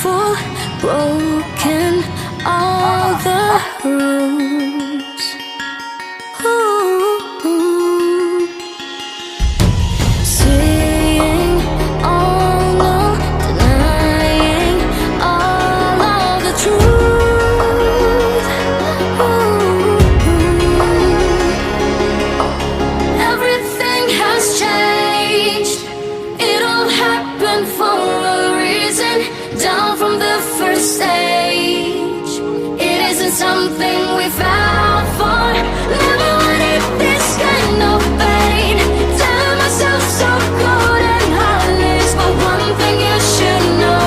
beautiful, broken all the rules. Ooh. Saying all no, denying all of the truth. Ooh. Everything has changed. It all happened for a reason. Down from the first stage. It isn't something we found for. Never wanted this kind of pain. Telling myself so good and heartless, but one thing you should know.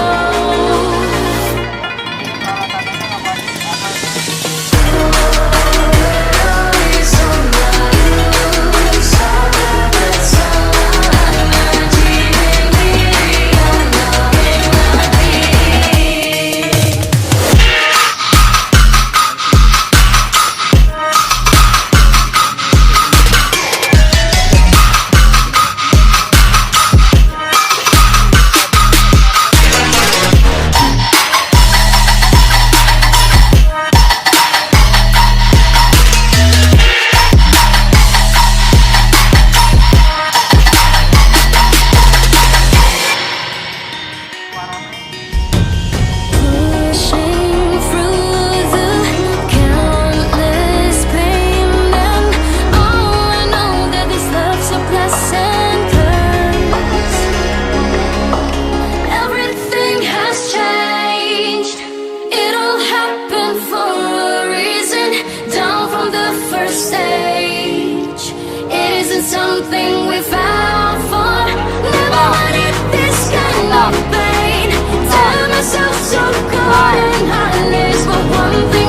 Stage. It isn't something we found.